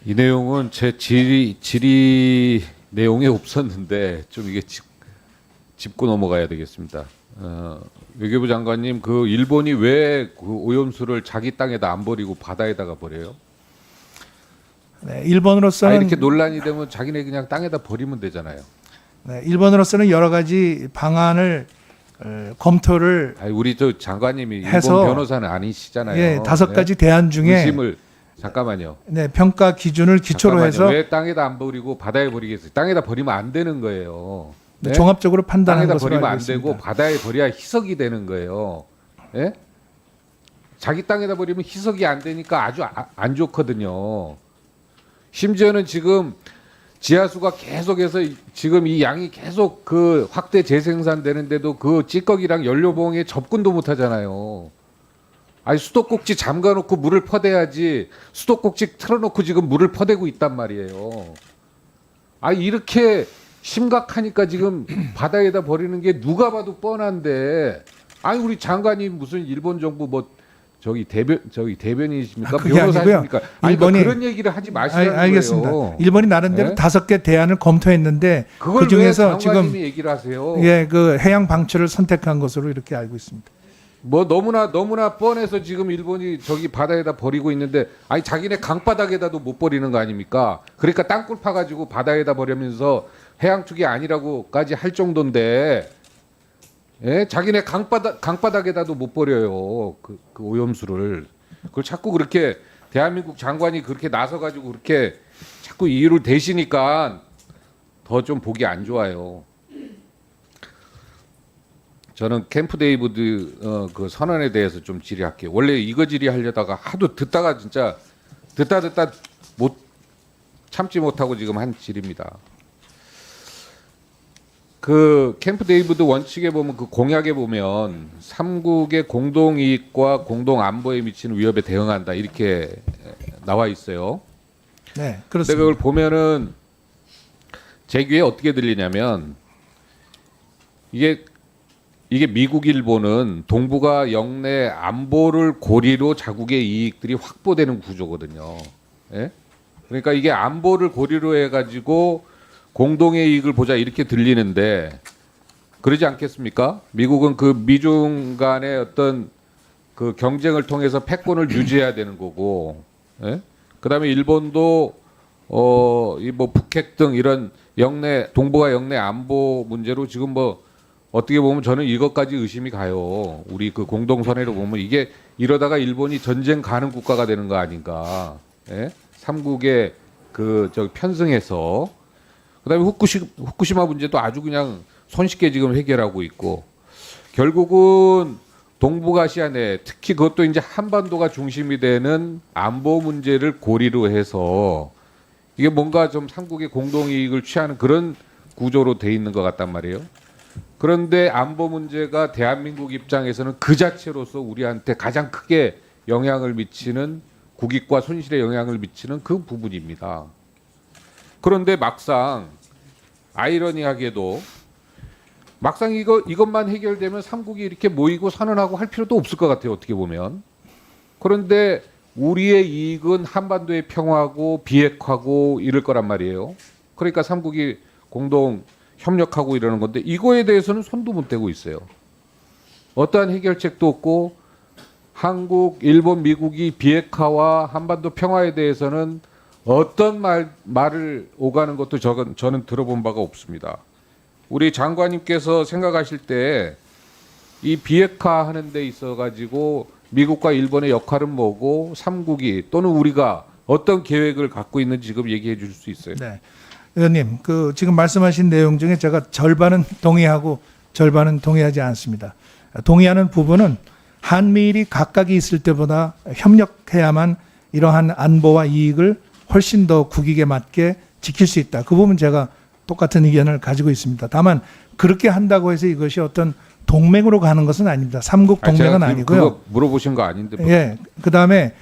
이 내용은 제 질의 내용에 없었는데 좀 이게 짚고 넘어가야 되겠습니다. 외교부 장관님, 그 일본이 왜 그 오염수를 자기 땅에다 안 버리고 바다에다가 버려요? 네, 일본으로서는 이렇게 논란이 되면 자기네 그냥 땅에다 버리면 되잖아요. 네, 일본으로서는 여러 가지 방안을 검토를 우리 저 장관님이 해서 일본 변호사는 아니시잖아요. 예, 5가지 대안 중에 의심을 잠깐만요. 네, 평가 기준을 기초로 잠깐만요. 해서 왜 땅에다 안 버리고 바다에 버리겠어요? 땅에다 버리면 안 되는 거예요. 네, 종합적으로 판단한 땅에다 것으로 버리면 알고 안 있습니다. 되고 바다에 버려야 희석이 되는 거예요. 예? 자기 땅에다 버리면 희석이 안 되니까 아주 안 좋거든요. 심지어는 지금 지하수가 계속해서 지금 이 양이 계속 그 확대 재생산되는데도 그 찌꺼기랑 연료봉에 접근도 못 하잖아요. 아니 수도꼭지 잠가놓고 물을 퍼대야지 수도꼭지 틀어놓고 지금 물을 퍼대고 있단 말이에요. 이렇게 심각하니까 지금 바다에다 버리는 게 누가 봐도 뻔한데, 우리 장관이 무슨 일본 정부 대변인이십니까? 그게 변호사십니까? 일본이 그런 얘기를 하지 마시라는 알겠습니다. 거예요. 일본이 나름대로 네? 5개 대안을 검토했는데 그걸 그 중에서 왜 지금 장관님이 얘기를 하세요? 그 해양 방출을 선택한 것으로 이렇게 알고 있습니다. 뭐 너무나 뻔해서 지금 일본이 저기 바다에다 버리고 있는데, 자기네 강바닥에다도 못 버리는 거 아닙니까? 그러니까 땅굴 파가지고 바다에다 버리면서 해양축이 아니라고까지 할 정도인데, 예? 자기네 강바닥에다도 못 버려요. 그 오염수를. 그걸 자꾸 그렇게 대한민국 장관이 그렇게 나서가지고 그렇게 자꾸 이유를 대시니까 더 좀 보기 안 좋아요. 저는 캠프 데이비드 그 선언에 대해서 좀 질의할게요. 원래 이거 질의하려다가 하도 듣다가 진짜 듣다 못 참지 못하고 지금 한 질의입니다. 그 캠프 데이비드 원칙에 보면, 그 공약에 보면 3국의 공동 이익과 공동 안보에 미치는 위협에 대응한다 이렇게 나와 있어요. 네, 근데 그렇습니다. 그걸 보면은 제 귀에 어떻게 들리냐면, 이게 미국 일본은 동북아 영내 안보를 고리로 자국의 이익들이 확보되는 구조거든요. 예? 그러니까 이게 안보를 고리로 해가지고 공동의 이익을 보자 이렇게 들리는데, 그러지 않겠습니까? 미국은 그 미중 간의 어떤 그 경쟁을 통해서 패권을 유지해야 되는 거고, 예? 그다음에 일본도 이 뭐 북핵 등 이런 동북아 영내 안보 문제로 지금 뭐 어떻게 보면 저는 이것까지 의심이 가요. 우리 그 공동선회로 보면 이게 이러다가 일본이 전쟁 가는 국가가 되는 거 아닌가? 예? 3국의 그 편승해서, 그다음에 후쿠시마 문제도 아주 그냥 손쉽게 지금 해결하고 있고, 결국은 동북아시아 내, 특히 그것도 이제 한반도가 중심이 되는 안보 문제를 고리로 해서 이게 뭔가 좀 3국의 공동 이익을 취하는 그런 구조로 돼 있는 것 같단 말이에요. 그런데 안보 문제가 대한민국 입장에서는 그 자체로서 우리한테 가장 크게 영향을 미치는, 국익과 손실에 영향을 미치는 그 부분입니다. 그런데 막상 아이러니하게도 막상 이것만 해결되면 3국이 이렇게 모이고 선언하고 할 필요도 없을 것 같아요, 어떻게 보면. 그런데 우리의 이익은 한반도의 평화고 비핵화고 이럴 거란 말이에요. 그러니까 3국이 공동 협력하고 이러는 건데, 이거에 대해서는 손도 못 대고 있어요. 어떠한 해결책도 없고, 한국, 일본, 미국이 비핵화와 한반도 평화에 대해서는 어떤 말을 오가는 것도 저는 들어본 바가 없습니다. 우리 장관님께서 생각하실 때 이 비핵화하는 데 있어 가지고 미국과 일본의 역할은 뭐고, 3국이 또는 우리가 어떤 계획을 갖고 있는지 지금 얘기해 줄 수 있어요. 네. 의원님, 그 지금 말씀하신 내용 중에 제가 절반은 동의하고 절반은 동의하지 않습니다. 동의하는 부분은 한미일이 각각이 있을 때보다 협력해야만 이러한 안보와 이익을 훨씬 더 국익에 맞게 지킬 수 있다. 그 부분 제가 똑같은 의견을 가지고 있습니다. 다만 그렇게 한다고 해서 이것이 어떤 동맹으로 가는 것은 아닙니다. 3국 동맹은 아니고요. 그거 물어보신 거 아닌데. 예. 그다음에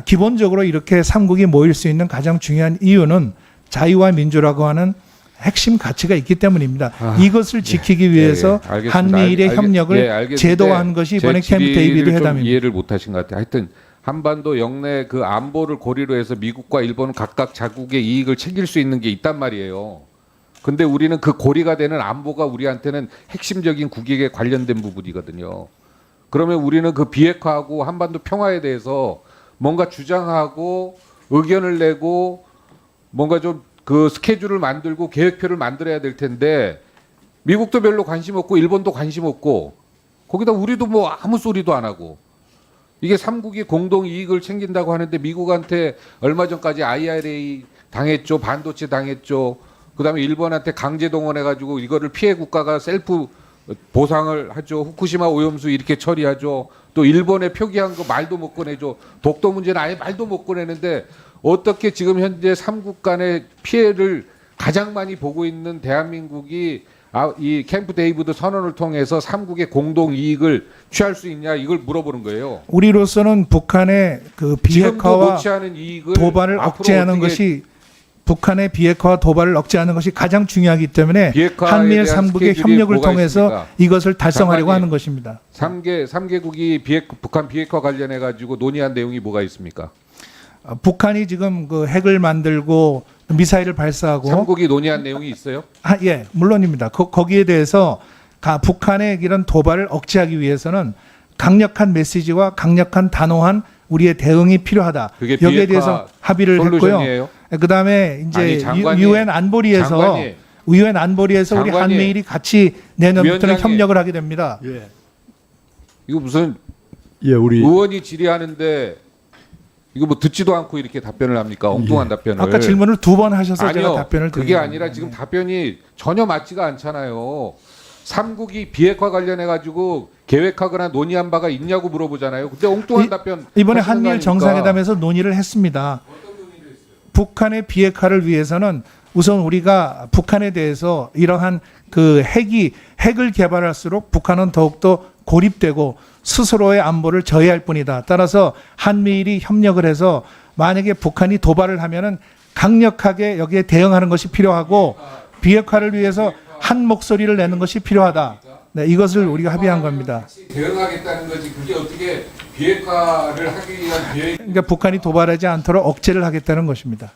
기본적으로 이렇게 3국이 모일 수 있는 가장 중요한 이유는 자유와 민주라고 하는 핵심 가치가 있기 때문입니다. 이것을 지키기 위해서 한미일의 협력을 제도화한 것이 이번에 캠프 데이비드 회담입니다. 이해를 못 하신 것 같아요. 한반도 영내 그 안보를 고리로 해서 미국과 일본은 각각 자국의 이익을 챙길 수 있는 게 있단 말이에요. 근데 우리는 그 고리가 되는 안보가 우리한테는 핵심적인 국익에 관련된 부분이거든요. 그러면 우리는 그 비핵화하고 한반도 평화에 대해서 뭔가 주장하고 의견을 내고 뭔가 좀 그 스케줄을 만들고 계획표를 만들어야 될 텐데 미국도 별로 관심 없고 일본도 관심 없고 거기다 우리도 뭐 아무 소리도 안 하고 이게 삼국이 공동 이익을 챙긴다고 하는데 미국한테 얼마 전까지 IRA 당했죠. 반도체 당했죠. 그다음에 일본한테 강제 동원해 가지고 이거를 피해 국가가 셀프 보상을 하죠. 후쿠시마 오염수 이렇게 처리하죠. 또 일본에 표기한 거 말도 못 꺼내죠. 독도 문제는 아예 말도 못 꺼내는데 어떻게 지금 현재 삼국 간의 피해를 가장 많이 보고 있는 대한민국이 이 캠프 데이비드 선언을 통해서 삼국의 공동 이익을 취할 수 있냐 이걸 물어보는 거예요. 우리로서는 북한의 그 지금도 비핵화와 놓지 않은 이익을 도발을 앞으로 억제하는 어떻게 것이 북한의 비핵화와 도발을 억제하는 것이 가장 중요하기 때문에 비핵화에 한미일 대한 3국의 스케줄이 협력을 뭐가 통해서 있습니까? 이것을 달성하려고 장관님. 하는 것입니다. 3개국이 북한 비핵화 관련해 가지고 논의한 내용이 뭐가 있습니까? 북한이 지금 그 핵을 만들고 미사일을 발사하고 3국이 논의한 내용이 있어요? 예, 물론입니다. 거기에 대해서 북한의 이런 도발을 억제하기 위해서는 강력한 메시지와 강력한 단호한 우리의 대응이 필요하다. 그게 여기에 비핵화 대해서 합의를 했고요. 솔루션이에요? 그다음에 이제 아니, 장관님, 유엔 안보리에서 장관님. 유엔 안보리에서 우리 장관님. 한미일이 같이 내년부터는 위원장님. 협력을 하게 됩니다. 예. 이거 무슨 예, 우리 의원이 질의하는데 이거 뭐 듣지도 않고 이렇게 답변을 합니까? 엉뚱한 답변을. 아까 질문을 2번 하셔서 아니요. 제가 답변을 그게 드린 아니라 겁니다. 지금 답변이 전혀 맞지가 않잖아요. 삼국이 비핵화 관련해 가지고 계획하거나 논의한 바가 있냐고 물어보잖아요. 근데 엉뚱한 답변. 이번에 하시는 거 한미일 아닙니까? 정상회담에서 논의를 했습니다. 북한의 비핵화를 위해서는 우선 우리가 북한에 대해서 이러한 그 핵을 개발할수록 북한은 더욱더 고립되고 스스로의 안보를 저해할 뿐이다. 따라서 한미일이 협력을 해서 만약에 북한이 도발을 하면은 강력하게 여기에 대응하는 것이 필요하고 비핵화를 위해서 한 목소리를 내는 것이 필요하다. 네, 이것을 우리가 합의한 겁니다. 대응하겠다는 거지. 그게 어떻게 비핵화를 하기 위한 계획? 그러니까 북한이 도발하지 않도록 억제를 하겠다는 것입니다.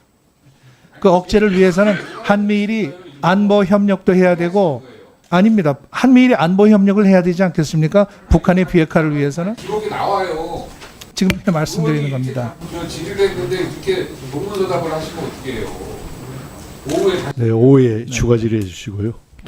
그 억제를 위해서는 한미일이 안보 협력도 해야 되고 아닙니다. 한미일이 안보 협력을 해야 되지 않겠습니까? 북한의 비핵화를 위해서는 기록이 나와요. 지금 말씀드리는 겁니다. 질의했는데 이렇게 동문서답을 하시면 어떻게 해요? 오후에 네, 오후에 추가 질의해 주시고요.